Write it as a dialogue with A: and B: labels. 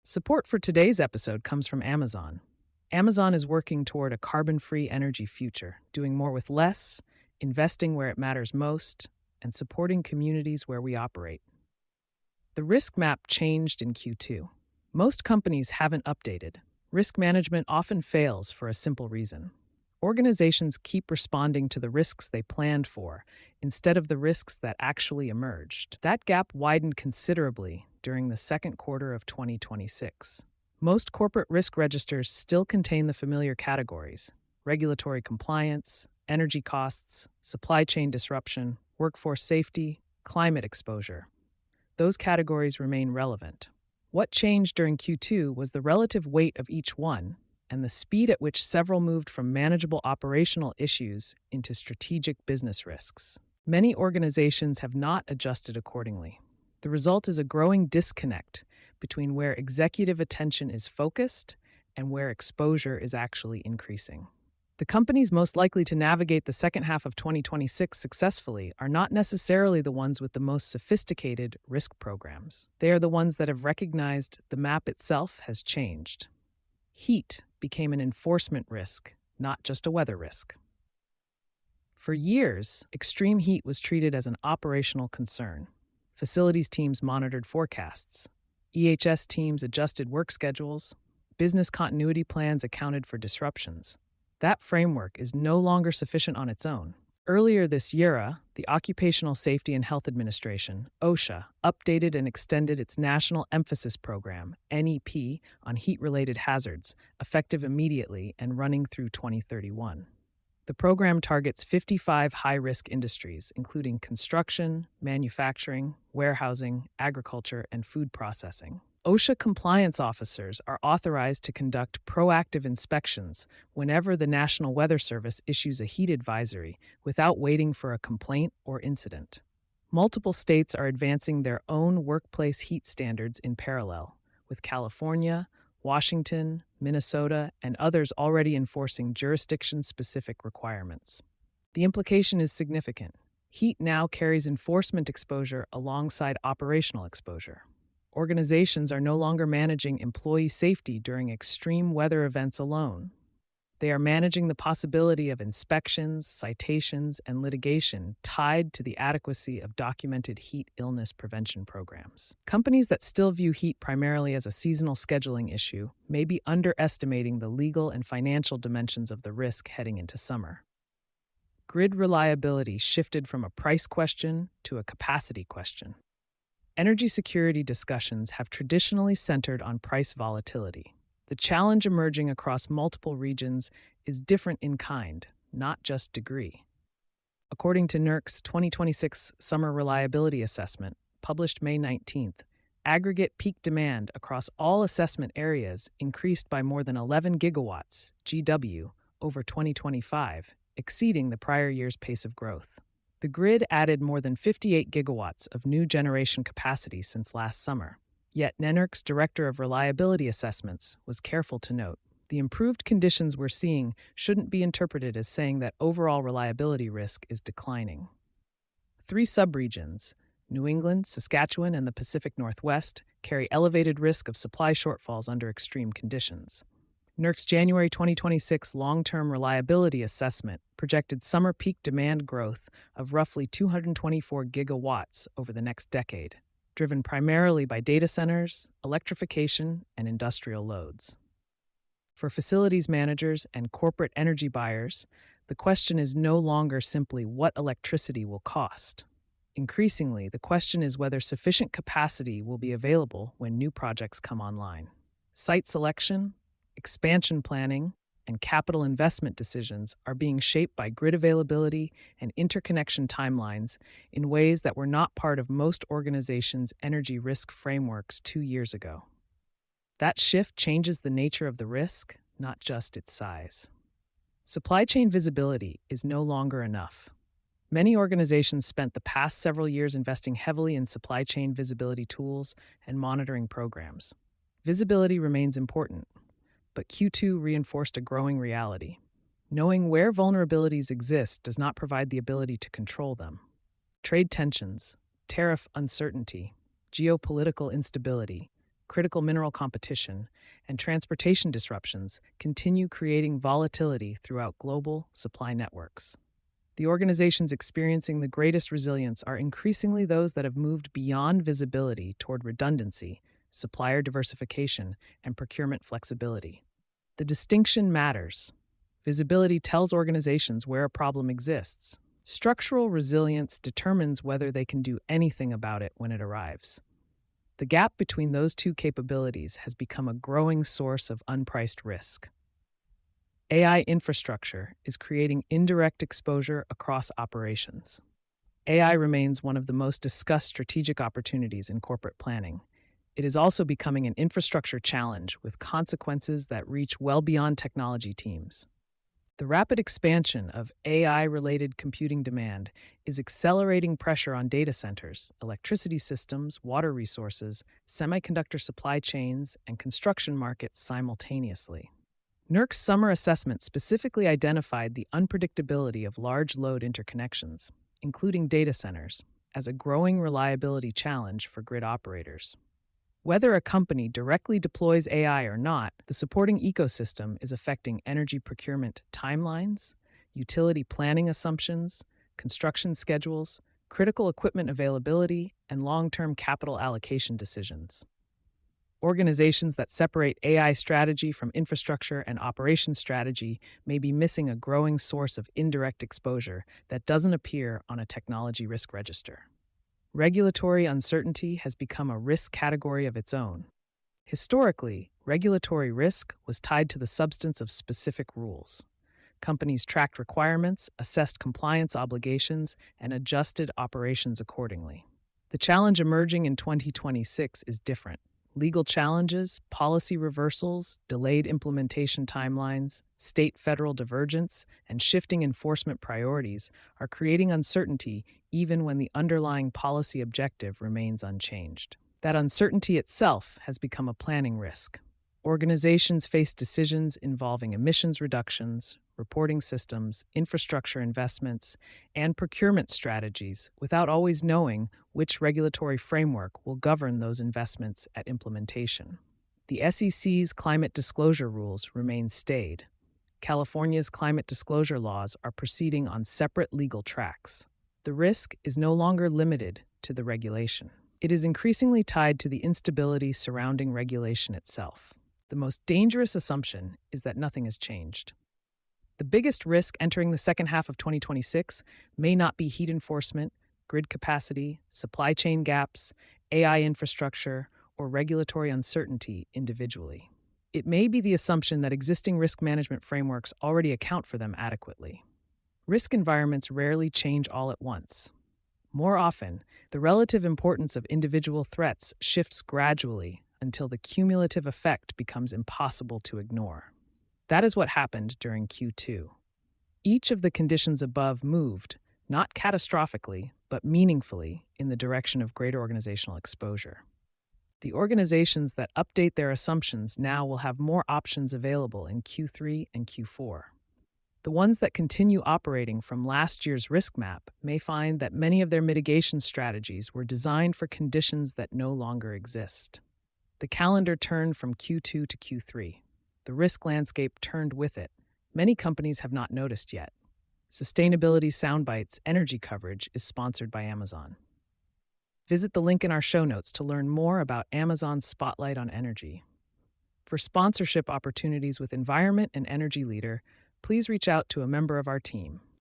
A: Support for today's episode comes from Amazon. Amazon is working toward a carbon-free energy future, doing more with less, investing where it matters most, and supporting communities where we operate. The risk map changed in Q2. Most companies haven't updated. Risk management often fails for a simple reason. Organizations keep responding to the risks they planned for instead of the risks that actually emerged. That gap widened considerably during the second quarter of 2026. Most corporate risk registers still contain the familiar categories: regulatory compliance, energy costs, supply chain disruption, workforce safety, climate exposure. Those categories remain relevant. What changed during Q2 was the relative weight of each one and the speed at which several moved from manageable operational issues into strategic business risks. Many organizations have not adjusted accordingly. The result is a growing disconnect between where executive attention is focused and where exposure is actually increasing. The companies most likely to navigate the second half of 2026 successfully are not necessarily the ones with the most sophisticated risk programs. They are the ones that have recognized the map itself has changed. Heat became an enforcement risk, not just a weather risk. For years, extreme heat was treated as an operational concern. Facilities teams monitored forecasts. EHS teams adjusted work schedules. Business continuity plans accounted for disruptions. That framework is no longer sufficient on its own. Earlier this year, the Occupational Safety and Health Administration, OSHA, updated and extended its National Emphasis Program, NEP, on heat-related hazards, effective immediately and running through 2031. The program targets 55 high-risk industries, including construction, manufacturing, warehousing, agriculture, and food processing. OSHA compliance officers are authorized to conduct proactive inspections whenever the National Weather Service issues a heat advisory without waiting for a complaint or incident. Multiple states are advancing their own workplace heat standards in parallel, with California, Washington, Minnesota, and others already enforcing jurisdiction-specific requirements. The implication is significant. Heat now carries enforcement exposure alongside operational exposure. Organizations are no longer managing employee safety during extreme weather events alone. They are managing the possibility of inspections, citations, and litigation tied to the adequacy of documented heat illness prevention programs. Companies that still view heat primarily as a seasonal scheduling issue may be underestimating the legal and financial dimensions of the risk heading into summer. Grid reliability shifted from a price question to a capacity question. Energy security discussions have traditionally centered on price volatility. The challenge emerging across multiple regions is different in kind, not just degree. According to NERC's 2026 Summer Reliability Assessment, published May 19th, aggregate peak demand across all assessment areas increased by more than 11 gigawatts (GW) over 2025, exceeding the prior year's pace of growth. The grid added more than 58 gigawatts of new generation capacity since last summer. Yet NERC's Director of Reliability Assessments was careful to note, the improved conditions we're seeing shouldn't be interpreted as saying that overall reliability risk is declining. 3 subregions, New England, Saskatchewan, and the Pacific Northwest, carry elevated risk of supply shortfalls under extreme conditions. NERC's January 2026 long-term reliability assessment projected summer peak demand growth of roughly 224 gigawatts over the next decade, driven primarily by data centers, electrification, and industrial loads. For facilities managers and corporate energy buyers, the question is no longer simply what electricity will cost. Increasingly, the question is whether sufficient capacity will be available when new projects come online. Site selection, expansion planning, and capital investment decisions are being shaped by grid availability and interconnection timelines in ways that were not part of most organizations' energy risk frameworks 2 years ago. That shift changes the nature of the risk, not just its size. Supply chain visibility is no longer enough. Many organizations spent the past several years investing heavily in supply chain visibility tools and monitoring programs. Visibility remains important, but Q2 reinforced a growing reality. Knowing where vulnerabilities exist does not provide the ability to control them. Trade tensions, tariff uncertainty, geopolitical instability, critical mineral competition, and transportation disruptions continue creating volatility throughout global supply networks. The organizations experiencing the greatest resilience are increasingly those that have moved beyond visibility toward redundancy, supplier diversification, and procurement flexibility. The distinction matters. Visibility tells organizations where a problem exists. Structural resilience determines whether they can do anything about it when it arrives. The gap between those two capabilities has become a growing source of unpriced risk. AI infrastructure is creating indirect exposure across operations. AI remains one of the most discussed strategic opportunities in corporate planning. It is also becoming an infrastructure challenge with consequences that reach well beyond technology teams. The rapid expansion of AI-related computing demand is accelerating pressure on data centers, electricity systems, water resources, semiconductor supply chains, and construction markets simultaneously. NERC's summer assessment specifically identified the unpredictability of large load interconnections, including data centers, as a growing reliability challenge for grid operators. Whether a company directly deploys AI or not, the supporting ecosystem is affecting energy procurement timelines, utility planning assumptions, construction schedules, critical equipment availability, and long-term capital allocation decisions. Organizations that separate AI strategy from infrastructure and operations strategy may be missing a growing source of indirect exposure that doesn't appear on a technology risk register. Regulatory uncertainty has become a risk category of its own. Historically, regulatory risk was tied to the substance of specific rules. Companies tracked requirements, assessed compliance obligations, and adjusted operations accordingly. The challenge emerging in 2026 is different. Legal challenges, policy reversals, delayed implementation timelines, state-federal divergence, and shifting enforcement priorities are creating uncertainty even when the underlying policy objective remains unchanged. That uncertainty itself has become a planning risk. Organizations face decisions involving emissions reductions, reporting systems, infrastructure investments, and procurement strategies without always knowing which regulatory framework will govern those investments at implementation. The SEC's climate disclosure rules remain stayed. California's climate disclosure laws are proceeding on separate legal tracks. The risk is no longer limited to the regulation. It is increasingly tied to the instability surrounding regulation itself. The most dangerous assumption is that nothing has changed. The biggest risk entering the second half of 2026 may not be heat enforcement, grid capacity, supply chain gaps, AI infrastructure, or regulatory uncertainty individually. It may be the assumption that existing risk management frameworks already account for them adequately. Risk environments rarely change all at once. More often, the relative importance of individual threats shifts gradually until the cumulative effect becomes impossible to ignore. That is what happened during Q2. Each of the conditions above moved, not catastrophically, but meaningfully, in the direction of greater organizational exposure. The organizations that update their assumptions now will have more options available in Q3 and Q4. The ones that continue operating from last year's risk map may find that many of their mitigation strategies were designed for conditions that no longer exist. The calendar turned from Q2 to Q3. The risk landscape turned with it. Many companies have not noticed yet. Sustainability Soundbites energy coverage is sponsored by Amazon. Visit the link in our show notes to learn more about Amazon's spotlight on energy. For sponsorship opportunities with Environment and Energy Leader, please reach out to a member of our team.